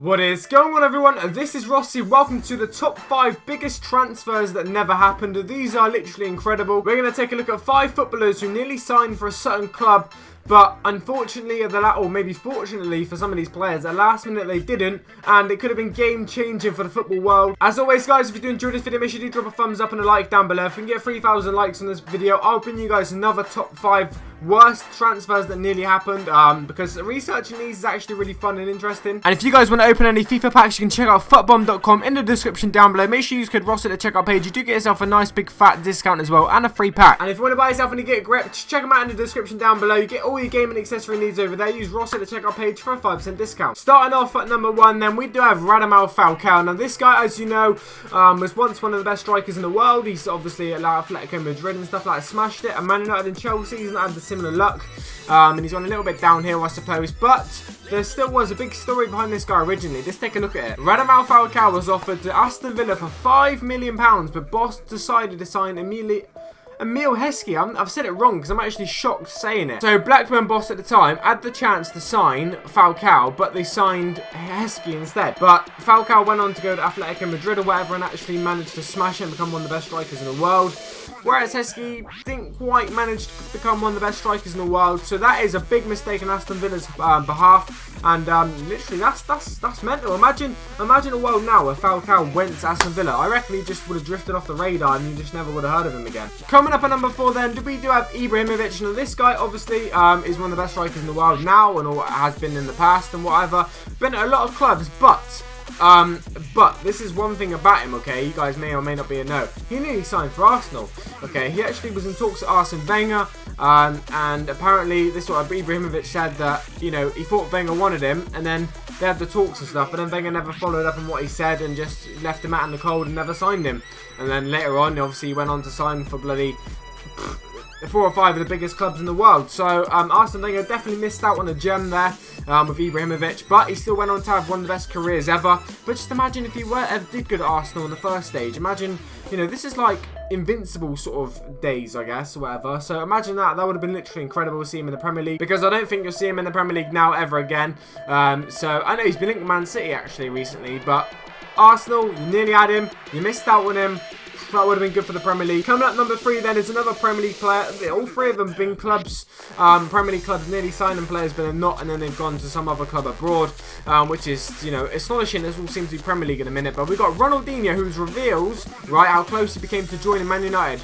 What is going on, everyone? This is Rossi. Welcome to the top 5 biggest transfers that never happened. These are literally incredible. We're going to take a look at 5 footballers who nearly signed for a certain club, but unfortunately, or maybe fortunately for some of these players, at last minute they didn't, and it could have been game changing for the football world. As always, guys, if you do enjoy this video, make sure you drop a thumbs up and a like down below. If we can get 3,000 likes on this video, I'll bring you guys another top 5 worst transfers that nearly happened, because researching these is actually really fun and interesting. And if you guys want to open any FIFA packs, you can check out futbomb.com in the description down below. Make sure you use code Rossi at the checkout page. You do get yourself a nice big fat discount as well, and a free pack. And if you want to buy yourself any Get Grip, just check them out in the description down below. You get all your gaming accessory needs over there. Use Rossi at the checkout page for a 5% discount. Starting off at number 1, then we do have Falcao. Now this guy, as you know, was once one of the best strikers in the world. He's obviously at Atletico Madrid and stuff like that, smashed it. And Man United and Chelsea, he's not had the similar luck. And he's gone a little bit downhill, I suppose, but there still was a big story behind this guy originally. Let's take a look at it. Falcao was offered to Aston Villa for £5 million, but Boss decided to sign Emil Heskey. I've said it wrong because I'm actually shocked saying it. So Blackburn Boss at the time had the chance to sign Falcao, but they signed Heskey instead. But Falcao went on to go to Atletico Madrid or whatever and actually managed to smash it and become one of the best strikers in the world. Whereas Heskey didn't quite manage to become one of the best strikers in the world. So that is a big mistake on Aston Villa's behalf. And literally, that's mental. Imagine a world now where Falcao went to Aston Villa. I reckon he just would have drifted off the radar and you just never would have heard of him again. Coming up at number 4 then, we do have Ibrahimovic. Now this guy obviously is one of the best strikers in the world now and all has been in the past and whatever. Been at a lot of clubs, but this is one thing about him, okay? You guys may or may not be a know. He nearly signed for Arsenal, okay? He actually was in talks with Arsene Wenger, and apparently this is what Ibrahimovic said, that, you know, he thought Wenger wanted him, and then they had the talks and stuff, but then Wenger never followed up on what he said and just left him out in the cold and never signed him. And then later on, obviously, he went on to sign for bloody 4 or 5 of the biggest clubs in the world. So Arsene Wenger definitely missed out on a gem there with Ibrahimovic, but he still went on to have one of the best careers ever. But just imagine if he did go to Arsenal in the first stage. Imagine, you know, this is like invincible sort of days, I guess, or whatever. So imagine that would have been literally incredible to see him in the Premier League, because I don't think you'll see him in the Premier League now ever again. So I know he's been linked to Man City actually recently, but Arsenal, you nearly had him, you missed out on him. That would have been good for the Premier League. Coming up number 3 then is another Premier League player. All 3 of them have been clubs, Premier League clubs, nearly signing players, but they're not, and then they've gone to some other club abroad, which is, you know, astonishing. This all seems to be Premier League in a minute. But we've got Ronaldinho, who reveals, right, how close he became to joining Man United.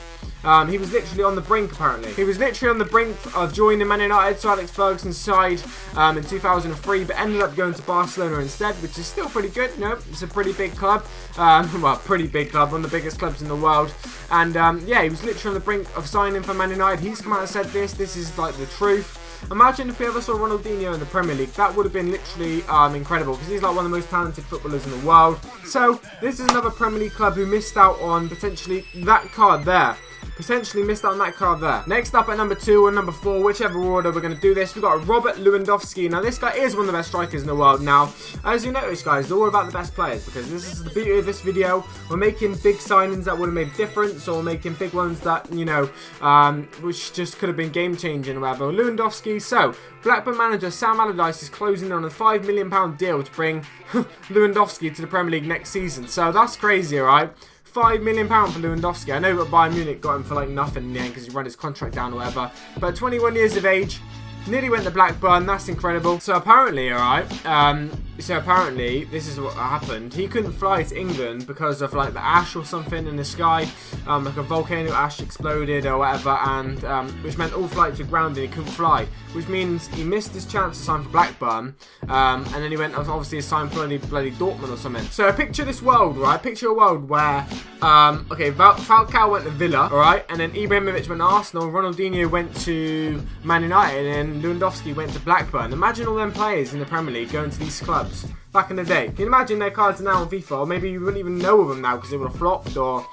He was literally on the brink, apparently. He was literally on the brink of joining Man United, so Alex Ferguson's side in 2003, but ended up going to Barcelona instead, which is still pretty good. You know, it's a pretty big club. Well, pretty big club, one of the biggest clubs in the world. And yeah, he was literally on the brink of signing for Man United. He's come out and said this is like the truth. Imagine if we ever saw Ronaldinho in the Premier League. That would have been literally incredible, because he's like one of the most talented footballers in the world. So this is another Premier League club who missed out on potentially that card there. Next up at number 2 or number 4, whichever order we're going to do this, we've got Robert Lewandowski. Now this guy is one of the best strikers in the world. Now, as you notice, guys, they're all about the best players, because this is the beauty of this video. We're making big signings that would have made a difference, or we're making big ones that, you know, which just could have been game changing or whatever. Lewandowski, so Blackburn manager Sam Allardyce is closing on a £5 million deal to bring Lewandowski to the Premier League next season. So that's crazy, alright? £5 million for Lewandowski. I know that Bayern Munich got him for like nothing in the end because he ran his contract down or whatever. But 21 years of age, nearly went to Blackburn. That's incredible. So apparently, alright, this is what happened. He couldn't fly to England because of like the ash or something in the sky. Like a volcano ash exploded or whatever, and which meant all flights were grounded. He couldn't fly, which means he missed his chance to sign for Blackburn. And then he went obviously to sign for bloody Dortmund or something. So picture this world, right? Picture a world where okay, Falcao went to Villa, alright, and then Ibrahimovic went to Arsenal, Ronaldinho went to Man United, and Lewandowski went to Blackburn. Imagine all them players in the Premier League going to these clubs back in the day. Can you imagine their cards are now on FIFA, or maybe you wouldn't even know of them now because they would have flopped, or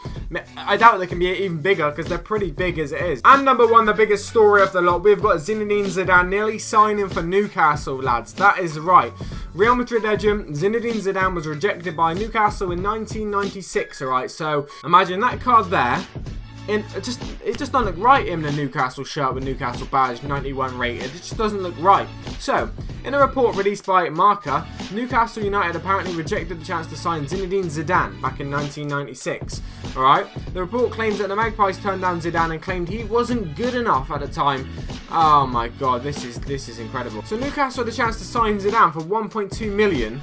I doubt they can be even bigger because they're pretty big as it is. And number 1, the biggest story of the lot, we've got Zinedine Zidane nearly signing for Newcastle, lads. That is right. Real Madrid legend Zinedine Zidane was rejected by Newcastle in 1996, alright? So imagine that card there it just doesn't look right in the Newcastle shirt with Newcastle badge, 91 rated. It just doesn't look right. So, in a report released by Marca, Newcastle United apparently rejected the chance to sign Zinedine Zidane back in 1996. Alright? The report claims that the Magpies turned down Zidane and claimed he wasn't good enough at the time. Oh my god, this is incredible. So Newcastle had the chance to sign Zidane for 1.2 million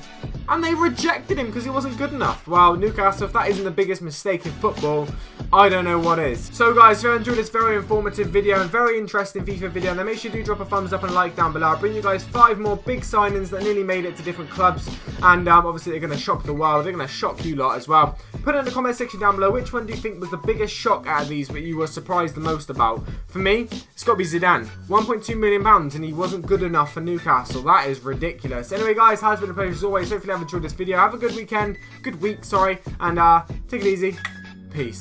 and they rejected him because he wasn't good enough. Well, Newcastle, if that isn't the biggest mistake in football, I don't know what is. So guys, if you enjoyed this very informative video and very interesting FIFA video, then make sure you do drop a thumbs up and a like down below. I'll bring you guys 5 more big signings that nearly made it to different clubs, and obviously they're going to shock the world. They're going to shock you lot as well. Put it in the comment section down below, which one do you think was the biggest shock out of these that you were surprised the most about? For me, it's got to be Zidane. £1.2 million and he wasn't good enough for Newcastle. That is ridiculous. Anyway guys, has been a pleasure as always. Hopefully you have enjoyed this video. Have a good weekend, good week, sorry, and take it easy. Peace.